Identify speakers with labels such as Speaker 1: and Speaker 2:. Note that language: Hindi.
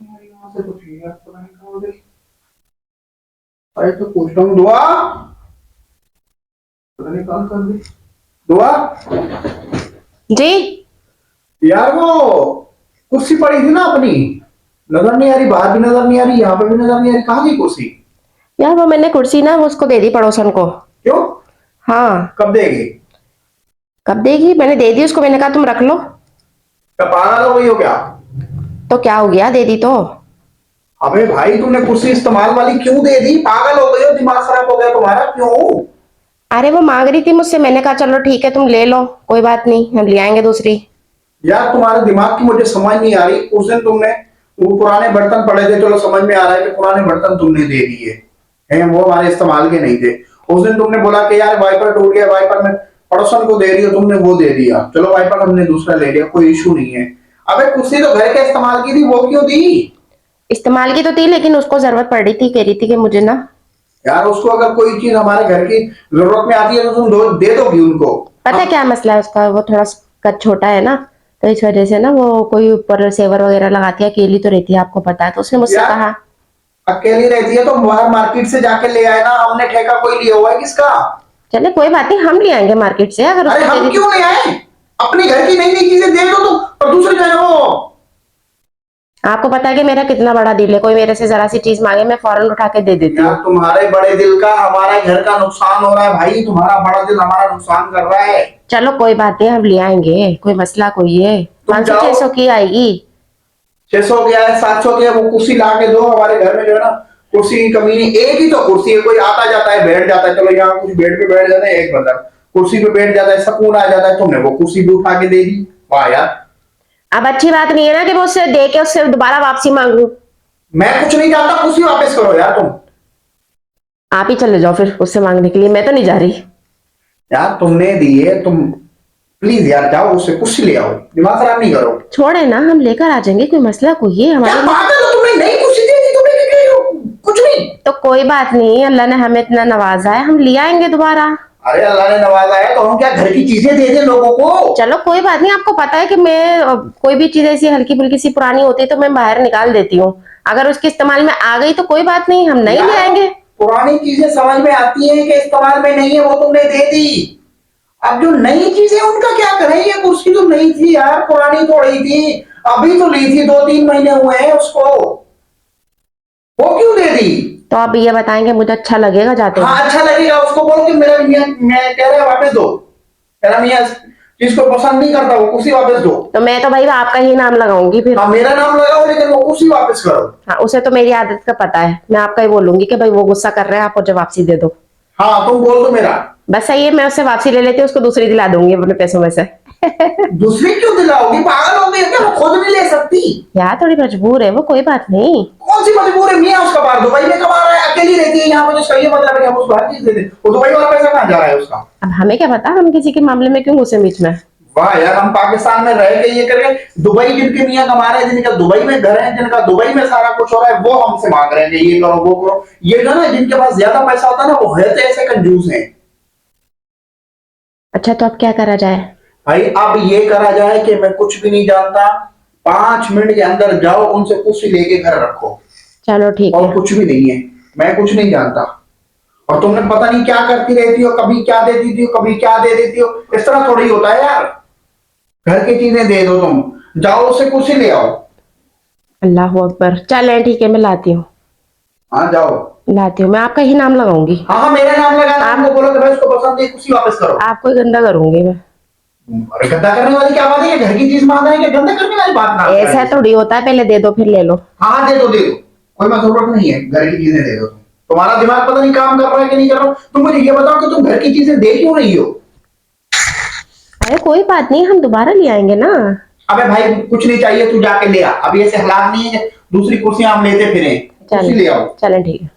Speaker 1: यहाँ से कुछ यार पता नहीं कहाँ गई। अरे तो पूछ रहा हूँ दुआ, पता नहीं कहाँ कर दी दुआ।
Speaker 2: जी
Speaker 1: यार वो कुर्सी पड़ी थी ना अपनी, नजर नहीं आ रही, बाहर भी नजर नहीं आ रही, यहाँ पे भी नजर नहीं आ रही, कहाँ गई कुर्सी?
Speaker 2: यार वो मैंने कुर्सी ना वो उसको दे दी पड़ोसन को।
Speaker 1: क्यों?
Speaker 2: हाँ।
Speaker 1: कब देगी?
Speaker 2: कब देगी? मैंने दे दी उसको, मैंने कहा तुम रख लो।
Speaker 1: क्या पागल हो गई हो क्या?
Speaker 2: तो क्या हो गया, दे दी तो।
Speaker 1: अबे भाई तुमने कुर्सी इस्तेमाल वाली क्यों दे दी? पागल हो गई हो? दिमाग खराब हो गया तुम्हारा? क्यों?
Speaker 2: अरे वो मांग रही थी मुझसे, मैंने कहा चलो ठीक है तुम ले लो, कोई बात नहीं, हम ले आएंगे दूसरी।
Speaker 1: यार तुम्हारे दिमाग की मुझे समझ नहीं आ रही। उस दिन तुमने वो पुराने बर्तन पड़े थे, चलो समझ में आ रहा है कि पुराने बर्तन तुमने दे दिए हैं, वो हमारे इस्तेमाल के नहीं थे। उस दिन तुमने बोला कि यार वाइपर टूट गया, वाइपर में पड़ोसन को दे रही हो, तुमने वो दे दिया, चलो वाइपर हमने दूसरा ले लिया, कोई इशू नहीं है। अबे कुर्सी तो घर के इस्तेमाल की थी, वो क्यों दी?
Speaker 2: इस्तेमाल की तो थी लेकिन उसको जरूरत पड़ रही थी, कह रही थी कि मुझे ना।
Speaker 1: यार उसको अगर कोई चीज हमारे घर की जरूरत में आती है तो तुम दे दोगी उनको।
Speaker 2: पता है क्या मसला है उसका, वो थोड़ा कद छोटा है ना, तो इस वजह से ना वो कोई ऊपर सेवर वगैरह लगाती है, अकेली तो रहती है आपको पता है, तो उसने मुझसे
Speaker 1: यार
Speaker 2: कहा।
Speaker 1: अकेली रहती है तो बाहर मार्केट से जाके ले आए ना, हमने ठेका कोई लिया हुआ है किसका?
Speaker 2: चले कोई बात नहीं, हम ले आएंगे मार्केट से, अगर
Speaker 1: अरे
Speaker 2: उसको दे
Speaker 1: हम
Speaker 2: दी।
Speaker 1: क्यों ले आए? अपनी घर की नई नई चीजें दे दो तुम, और दूसरे जो है वो।
Speaker 2: आपको पता है कि मेरा कितना बड़ा दिल है, कोई मेरे से जरा सी चीज मांगे मैं फौरन उठा के दे देती
Speaker 1: यार
Speaker 2: हूँ।
Speaker 1: तुम्हारे बड़े दिल का हमारे घर का नुकसान हो रहा है भाई, तुम्हारा बड़ा दिल हमारा नुकसान कर रहा है।
Speaker 2: चलो कोई बात नहीं, हम ले आएंगे, कोई मसला कोई है।
Speaker 1: तुम
Speaker 2: 500
Speaker 1: जाओ।
Speaker 2: 600 की आएगी।
Speaker 1: 600 क्या है, 700 क्या है, वो कुर्सी ला के दो। हमारे घर में जो है ना कुर्सी की कमी नहीं, एक ही तो कुर्सी है, कोई आता जाता है बैठ जाता है, चलो यहाँ कुछ बेड पे बैठ जाता है, एक बंदा कुर्सी पे बैठ जाता है, सुकून आ जाता है। तुमने वो कुर्सी भी उठा के दे दी, वाह यार।
Speaker 2: अब अच्छी बात नहीं है ना कि मैं उससे दे के उससे दोबारा वापसी मांगू।
Speaker 1: मैं कुछ नहीं जानता, कुर्सी वापस करो यार तुम।
Speaker 2: आप ही चले जाओ फिर उससे मांगने के लिए, मैं तो नहीं जा रही।
Speaker 1: यार तुमने दी है, तुम प्लीज यार जाओ उससे कुर्सी ले आओ, दिमाग खराब नहीं करो।
Speaker 2: छोड़े ना, हम लेकर आ जाएंगे, कोई मसला कोई है
Speaker 1: क्या
Speaker 2: हमारे लिए।
Speaker 1: पागल हो? तुमने नई कुर्सी दे दी, तुमने क्या कह रही हो? कुछ नहीं।
Speaker 2: तो कोई बात नहीं, अल्लाह ने हमें इतना नवाजा है, हम ले आएंगे दोबारा।
Speaker 1: अरे अल्लाह ने नवाजा है तो हम क्या घर की चीजें दे दे लोगों को?
Speaker 2: चलो कोई बात नहीं, आपको पता है कि मैं कोई भी चीज ऐसी हल्की फुल्की सी पुरानी होती है तो मैं बाहर निकाल देती हूँ। अगर उसके इस्तेमाल में आ गई तो कोई बात नहीं, हम नहीं ले
Speaker 1: यार
Speaker 2: आएंगे।
Speaker 1: पुरानी चीजें समझ में आती हैं कि इस्तेमाल में नहीं है, वो तुमने दे दी। अब जो नई चीजें उनका क्या करें? ये कुर्सी तो नई थी यार, पुरानी थोड़ी थी, अभी तो ली थी, 2-3 महीने हुए हैं उसको, वो क्यों दे दी?
Speaker 2: तो आप ये बताएंगे, मुझे अच्छा लगेगा जाते
Speaker 1: हाँ
Speaker 2: हुए।
Speaker 1: अच्छा लगेगा, उसको बोलो कि मेरा मियां, मैं कह रहा वापस दो, मेरा मियां जिसको पसंद नहीं करता वो कुर्सी वापस दो।
Speaker 2: तो मैं तो भाई आपका ही नाम लगाऊंगी फिर।
Speaker 1: हाँ मेरा नाम लगाओ, लेकिन वो कुर्सी वापस करो।
Speaker 2: हाँ, उसे तो मेरी आदत का पता है, मैं आपका ही बोलूंगी कि भाई वो गुस्सा कर रहे हैं, आप मुझे वापसी दे दो।
Speaker 1: हाँ तुम बोल दो मेरा।
Speaker 2: बस सही है, मैं उससे वापसी ले लेती हूँ, उसको दूसरी दिला दूंगी अपने पैसों में से।
Speaker 1: दूसरी क्यों दिलाओगी? पागल हो गई क्या? वो खुद नहीं ले सकती?
Speaker 2: यार थोड़ी मजबूर है वो, कोई बात नहीं।
Speaker 1: कौन सी मजबूर है? मियां उसका बाहर दुबई में कमा रहा है, अकेली रहती है यहाँ पे, तो सही है, मतलब है कि हम उसको हर चीज दे दें, वो दुबई वाला पैसा कहाँ जा रहा है उसका?
Speaker 2: अब हमें क्या पता, हम किसी के मामले में क्यों घुसे बीच में।
Speaker 1: वाह यार, हम पाकिस्तान में रह के ये करके, दुबई जिनके मियां कमा रहे हैं, जिनका दुबई में घर है, जिनका दुबई में सारा कुछ हो रहा है, वो हमसे मांग रहे हैं कि ये करो वो करो। ये जो ना जिनके पास ज्यादा पैसा होता है ना, वो है तो ऐसे कंजूस हैं।
Speaker 2: अच्छा तो अब क्या करा जाए?
Speaker 1: भाई अब ये करा जाए कि मैं कुछ भी नहीं जानता, 5 मिनट के अंदर जाओ उनसे कुर्सी लेके घर रखो,
Speaker 2: चलो ठीक
Speaker 1: और
Speaker 2: है।
Speaker 1: कुछ भी नहीं है। मैं कुछ नहीं जानता, और तुमने पता नहीं क्या करती रहती हो, कभी क्या दे देती हो, कभी क्या दे देती हो, इस तरह थोड़ी होता है यार। घर की चीजें दे दो, तुम जाओ उससे कुर्सी ले आओ।
Speaker 2: अल्लाह अकबर, चलें ठीक है, मैं लाती हूँ।
Speaker 1: हाँ जाओ।
Speaker 2: लाती हूँ, मैं आपका ही नाम लगाऊंगी।
Speaker 1: हाँ हाँ मेरा नाम लगाना,
Speaker 2: आप
Speaker 1: आपको बोलो कि भाई उसको पसंद है कुर्सी वापस करो।
Speaker 2: आपको ही गंदा करूंगी मैं।
Speaker 1: अरे गंदा करने वाली क्या बात है? घर की चीज मांग रहे हैं, क्या गंदा करने वाली बात ना
Speaker 2: ऐसा थोड़ी होता है, पहले दे दो फिर ले लो।
Speaker 1: हाँ हाँ दे दो दे दो, कोई मत जरूरत नहीं है, घर की चीजें दे दो तुम। तुम्हारा दिमाग पता नहीं काम कर रहा है कि नहीं कर रहा हो। तुम मुझे ये बताओ कि तुम घर की चीजें दे क्यों रही हो?
Speaker 2: अरे कोई बात नहीं, हम दोबारा ले आएंगे ना।
Speaker 1: अबे भाई कुछ नहीं चाहिए, तू जाके ले आ, अभी ऐसे हालात नहीं है दूसरी कुर्सियां हम लेते फिरे, कुर्सी
Speaker 2: चलें
Speaker 1: ले आओ।
Speaker 2: चलें ठीक है।